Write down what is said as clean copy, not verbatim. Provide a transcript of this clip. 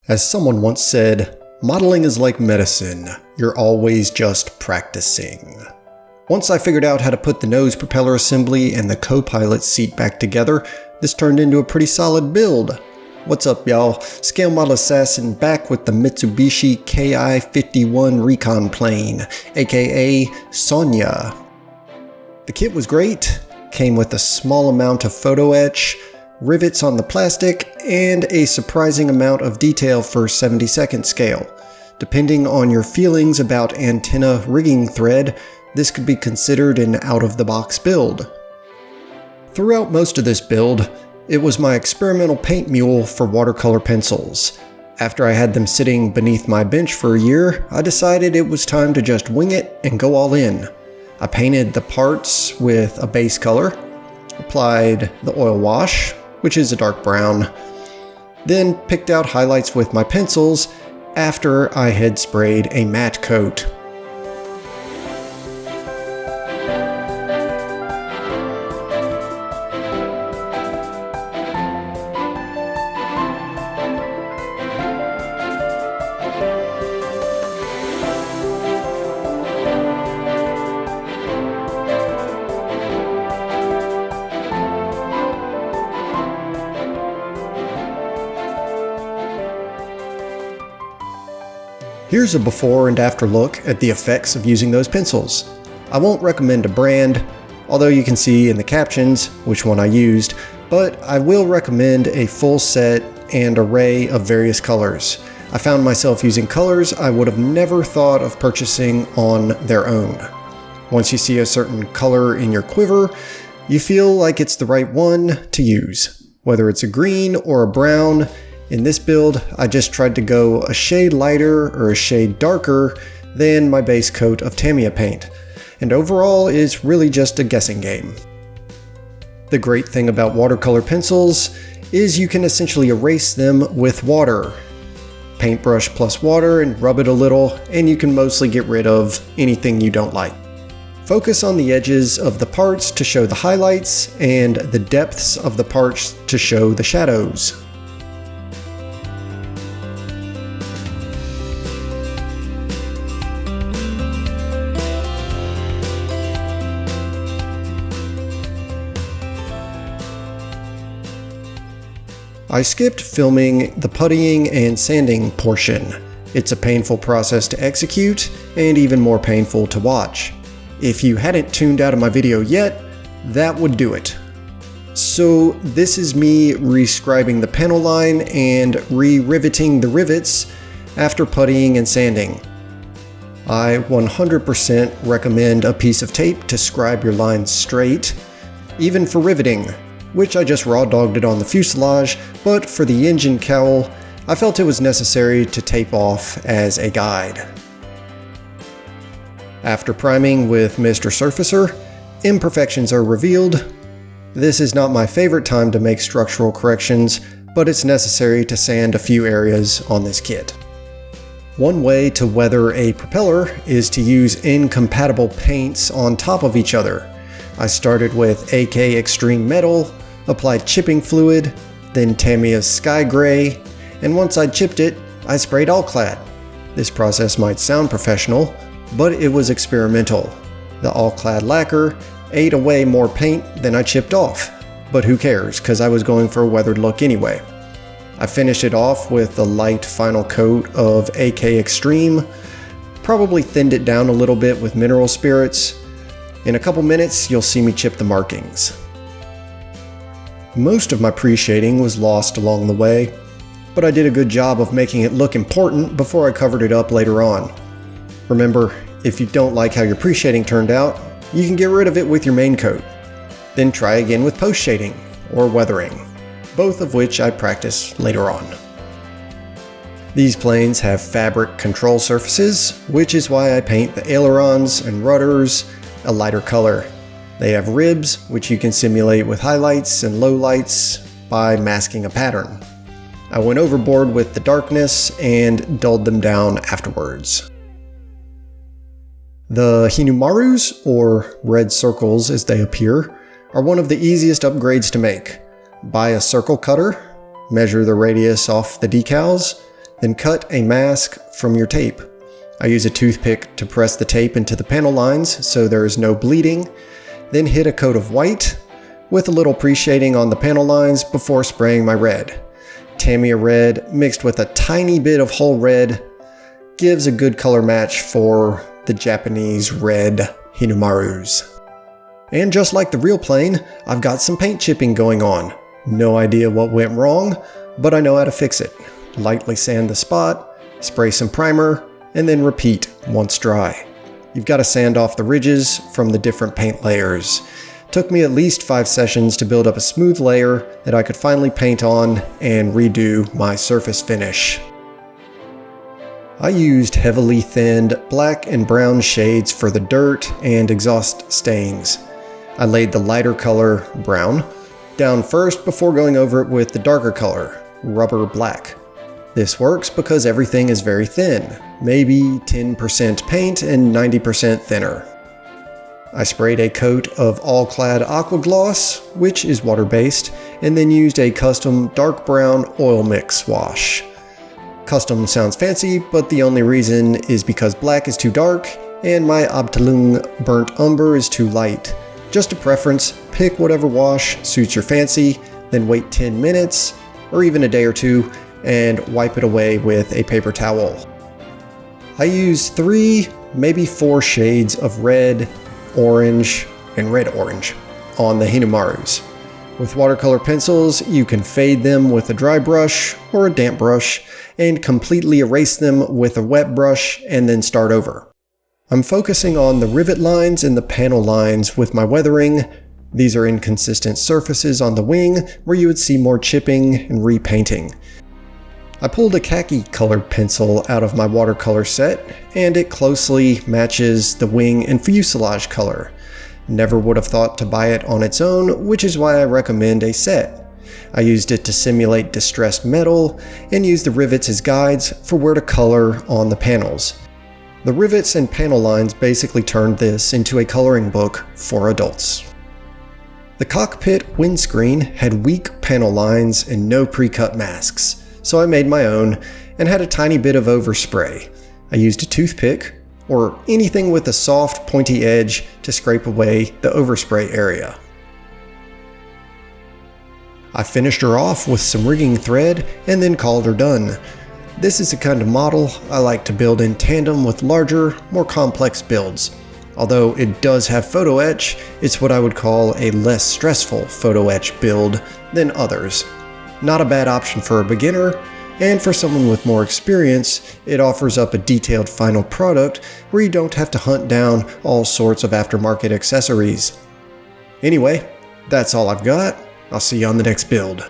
As someone once said, modeling is like medicine. You're always just practicing. Once I figured out how to put the nose propeller assembly and the co-pilot seat back together, this turned into a pretty solid build. What's up, y'all? Scale Model Assassin back with the Mitsubishi Ki-51 Recon plane, aka Sonia. The kit was great, came with a small amount of photo etch, rivets on the plastic, and a surprising amount of detail for 70-second scale. Depending on your feelings about antenna rigging thread, this could be considered an out-of-the-box build. Throughout most of this build, it was my experimental paint mule for watercolor pencils. After I had them sitting beneath my bench for a year, I decided it was time to just wing it and go all in. I painted the parts with a base color, applied the oil wash, which is a dark brown, then picked out highlights with my pencils after I had sprayed a matte coat. Here's a before and after look at the effects of using those pencils. I won't recommend a brand, although you can see in the captions which one I used, but I will recommend a full set and array of various colors. I found myself using colors I would have never thought of purchasing on their own. Once you see a certain color in your quiver, you feel like it's the right one to use. Whether it's a green or a brown, in this build, I just tried to go a shade lighter or a shade darker than my base coat of Tamiya paint, and overall is really just a guessing game. The great thing about watercolor pencils is you can essentially erase them with water. Paintbrush plus water and rub it a little, and you can mostly get rid of anything you don't like. Focus on the edges of the parts to show the highlights, and the depths of the parts to show the shadows. I skipped filming the puttying and sanding portion. It's a painful process to execute, and even more painful to watch. If you hadn't tuned out of my video yet, that would do it. So this is me rescribing the panel line and re-riveting the rivets after puttying and sanding. I 100% recommend a piece of tape to scribe your lines straight, even for riveting, which I just raw dogged it on the fuselage, but for the engine cowl, I felt it was necessary to tape off as a guide. After priming with Mr. Surfacer, imperfections are revealed. This is not my favorite time to make structural corrections, but it's necessary to sand a few areas on this kit. One way to weather a propeller is to use incompatible paints on top of each other. I started with AK Extreme Metal, applied chipping fluid, then Tamiya's Sky Gray, and once I'd chipped it, I sprayed All-Clad. This process might sound professional, but it was experimental. The All-Clad lacquer ate away more paint than I chipped off, but who cares, because I was going for a weathered look anyway. I finished it off with a light final coat of AK Extreme, probably thinned it down a little bit with mineral spirits. In a couple minutes, you'll see me chip the markings. Most of my pre-shading was lost along the way, but I did a good job of making it look important before I covered it up later on. Remember, if you don't like how your pre-shading turned out, you can get rid of it with your main coat. Then try again with post-shading, or weathering, both of which I practice later on. These planes have fabric control surfaces, which is why I paint the ailerons and rudders a lighter color. They have ribs, which you can simulate with highlights and lowlights by masking a pattern. I went overboard with the darkness and dulled them down afterwards. The hinomarus, or red circles as they appear, are one of the easiest upgrades to make. Buy a circle cutter, measure the radius off the decals, Then cut a mask from your tape. I use a toothpick to press the tape into the panel lines so there is no bleeding, then hit a coat of white with a little pre-shading on the panel lines before spraying my red. Tamiya red mixed with a tiny bit of whole red gives a good color match for the Japanese red hinomarus. And just like the real plane, I've got some paint chipping going on. No idea what went wrong, but I know how to fix it. Lightly sand the spot, spray some primer, and then repeat once dry. You've got to sand off the ridges from the different paint layers. Took me at least 5 sessions to build up a smooth layer that I could finally paint on and redo my surface finish. I used heavily thinned black and brown shades for the dirt and exhaust stains. I laid the lighter color, brown, down first before going over it with the darker color, rubber black. This works because everything is very thin, maybe 10% paint and 90% thinner. I sprayed a coat of all-clad aqua gloss, which is water-based, and then used a custom dark brown oil mix wash. Custom sounds fancy, but the only reason is because black is too dark and my Abteilung burnt umber is too light. Just a preference, pick whatever wash suits your fancy, then wait 10 minutes, or even a day or two, and wipe it away with a paper towel. I used 3, maybe 4 shades of red, orange, and red orange on the hinomarus. With watercolor pencils, you can fade them with a dry brush or a damp brush and completely erase them with a wet brush and then start over. I'm focusing on the rivet lines and the panel lines with my weathering. These are inconsistent surfaces on the wing where you would see more chipping and repainting. I pulled a khaki colored pencil out of my watercolor set, and it closely matches the wing and fuselage color. Never would have thought to buy it on its own, which is why I recommend a set. I used it to simulate distressed metal, and used the rivets as guides for where to color on the panels. The rivets and panel lines basically turned this into a coloring book for adults. The cockpit windscreen had weak panel lines and no pre-cut masks. So I made my own and had a tiny bit of overspray. I used a toothpick or anything with a soft pointy edge to scrape away the overspray area. I finished her off with some rigging thread and then called her done. This is the kind of model I like to build in tandem with larger, more complex builds. Although it does have photo etch, it's what I would call a less stressful photo etch build than others. Not a bad option for a beginner, and for someone with more experience, it offers up a detailed final product where you don't have to hunt down all sorts of aftermarket accessories. Anyway, that's all I've got. I'll see you on the next build.